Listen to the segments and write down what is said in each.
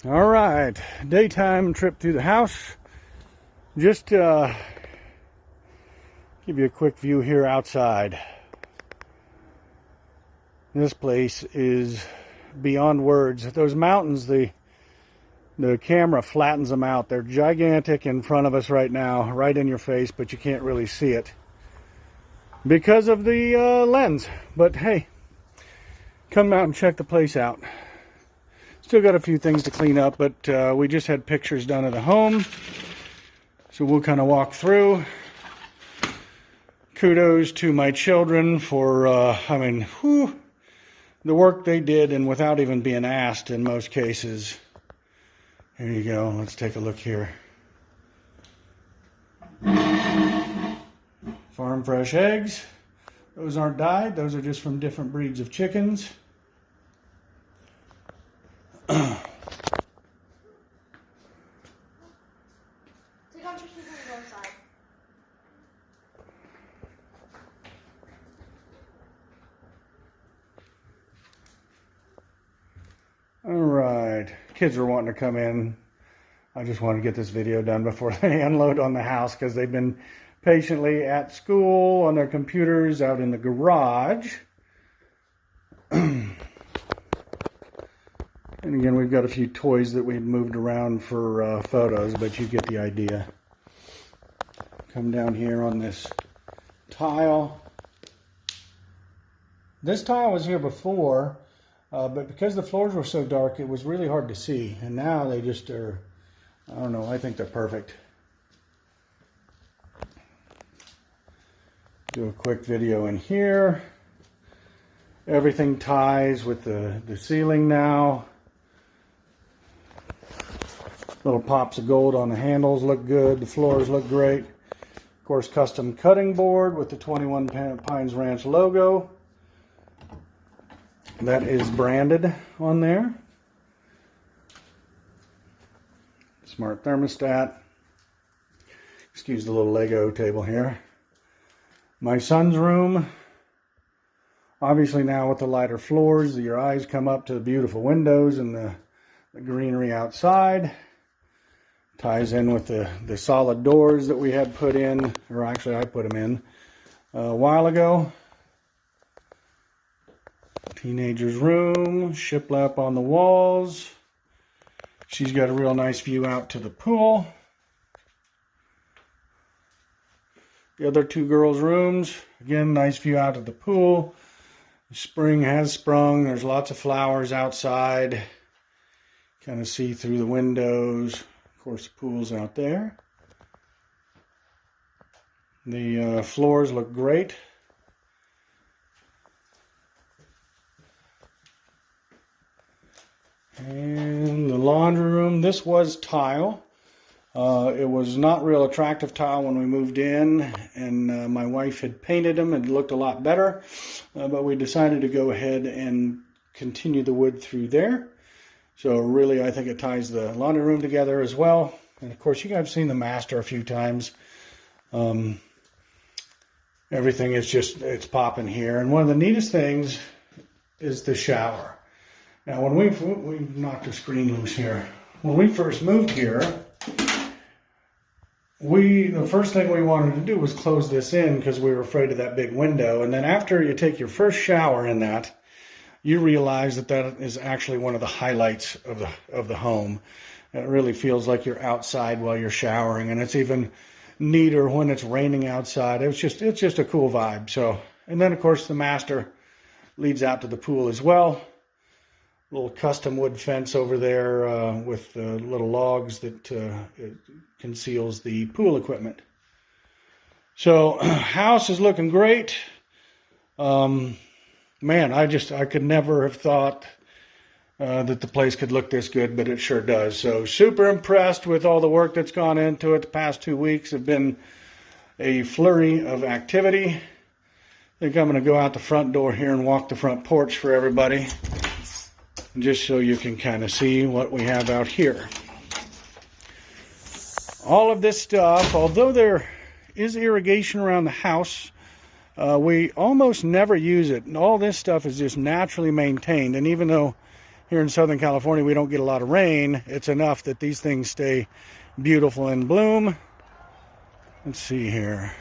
All right, daytime trip through the house. Just give you a quick view here outside. This place is beyond words. Those mountains, the camera flattens them out. They're gigantic in front of us right now, right in your face, but you can't really see it because of the lens. But hey, come out and check the place out. Still got a few things to clean up, but we just had pictures done of the home, so we'll kind of walk through. Kudos to my children for, the work they did, and without even being asked in most cases. Here you go. Let's take a look here. Farm fresh eggs. Those aren't dyed. Those are just from different breeds of chickens. All right, kids are wanting to come in. I just want to get this video done before they unload on the house because they've been patiently at school on their computers out in the garage. And again, we've got a few toys that we've moved around for photos, but you get the idea. Come down here on this tile. This tile was here before, but because the floors were so dark, it was really hard to see. And now they just are, I don't know, I think they're perfect. Do a quick video in here. Everything ties with the ceiling now. Little pops of gold on the handles look good. The floors look great. Of course, custom cutting board with the 21 Pines Ranch logo. That is branded on there. Smart thermostat. Excuse the little Lego table here. My son's room. Obviously now with the lighter floors, your eyes come up to the beautiful windows and the greenery outside. Ties in with the solid doors that we had put in, or actually I put them in a while ago. Teenager's room, shiplap on the walls. She's got a real nice view out to the pool. The other two girls' rooms, again, nice view out to the pool. Spring has sprung. There's lots of flowers outside. Kind of see through the windows. Of course, the pool's out there. The floors look great. And the laundry room, this was tile. It was not real attractive tile when we moved in, and my wife had painted them and it looked a lot better, but we decided to go ahead and continue the wood through there. So really, I think it ties the laundry room together as well. And of course, you guys have seen the master a few times. Everything is just, it's popping here. And one of the neatest things is the shower. Now, when we've knocked the screen loose here. When we first moved here, the first thing we wanted to do was close this in because we were afraid of that big window. And then after you take your first shower in that, you realize that that is actually one of the highlights of the home. It really feels like you're outside while you're showering, and it's even neater when it's raining outside. It's just a cool vibe. So, and then of course the master leads out to the pool as well. Little custom wood fence over there with the little logs that it conceals the pool equipment. So, house is looking great. Man, I could never have thought that the place could look this good, but it sure does. So, super impressed with all the work that's gone into it. The past 2 weeks have been a flurry of activity. I think I'm going to go out the front door here and walk the front porch for everybody, just so you can kind of see what we have out here. All of this stuff, although there is irrigation around the house, we almost never use it. And all this stuff is just naturally maintained. And even though here in Southern California, we don't get a lot of rain. It's enough that these things stay beautiful in bloom. Let's see here.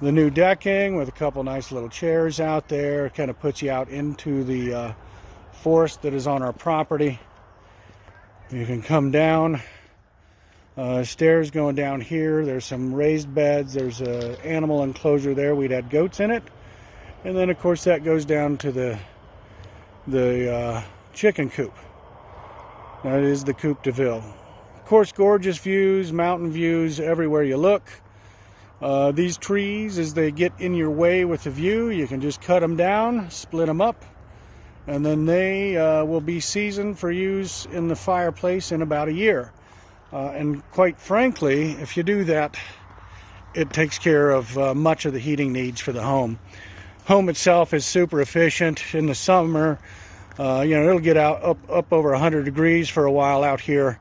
The new decking with a couple nice little chairs out there. Kind of puts you out into the forest that is on our property. You can come down. Stairs going down here. There's some raised beds. There's an animal enclosure there. We'd had goats in it. And then, of course, that goes down to the chicken coop. That is the Coop de Ville. Of course, gorgeous views, mountain views everywhere you look. These trees, as they get in your way with the view, you can just cut them down, split them up, and then they will be seasoned for use in the fireplace in about a year. And quite frankly, if you do that, it takes care of much of the heating needs for the home. Home itself is super efficient. In the summer, it'll get up over 100 degrees for a while out here.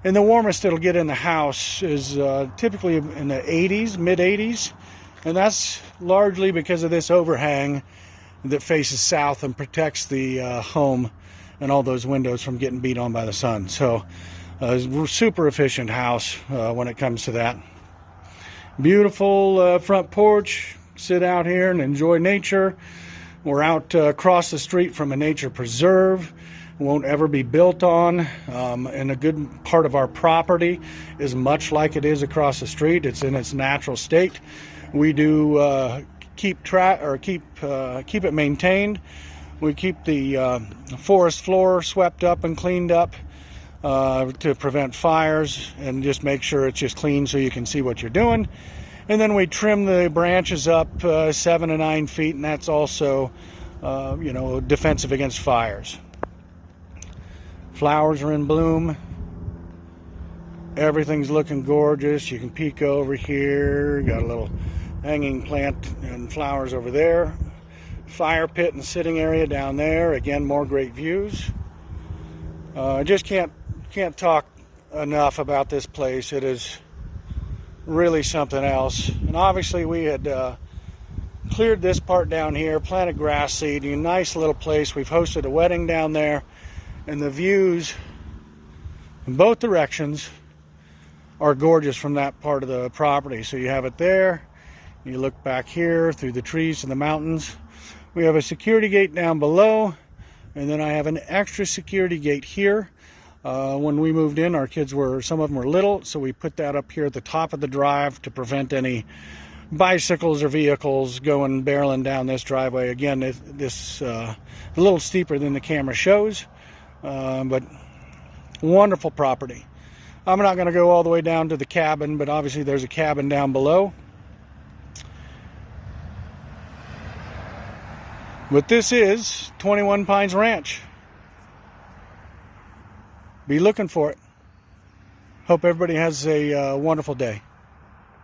And the warmest it'll get in the house is typically in the 80s, mid-80s. And that's largely because of this overhang that faces south and protects the home and all those windows from getting beat on by the sun. So, super efficient house when it comes to that. Beautiful front porch. Sit out here and enjoy nature. We're out across the street from a nature preserve. Won't ever be built on, and a good part of our property is much like it is across the street. It's in its natural state. We do keep it maintained. We keep the forest floor swept up and cleaned up to prevent fires, and just make sure it's just clean so you can see what you're doing. And then we trim the branches up 7 to 9 feet, and that's also defensive against fires. Flowers are in bloom. Everything's looking gorgeous. You can peek over here. Got a little hanging plant and flowers over there. Fire pit and sitting area down there. Again, more great views. I just can't talk enough about this place. It is really something else. And obviously we had cleared this part down here, planted grass seed. A nice little place. We've hosted a wedding down there. And the views in both directions are gorgeous from that part of the property. So you have it there. You look back here through the trees to the mountains. We have a security gate down below. And then I have an extra security gate here. When we moved in, some of them were little. So we put that up here at the top of the drive to prevent any bicycles or vehicles barreling down this driveway. Again, this a little steeper than the camera shows. But wonderful property. I'm not going to go all the way down to the cabin, but obviously there's a cabin down below. But this is 21 Pines Ranch. Be looking for it. Hope everybody has a wonderful day.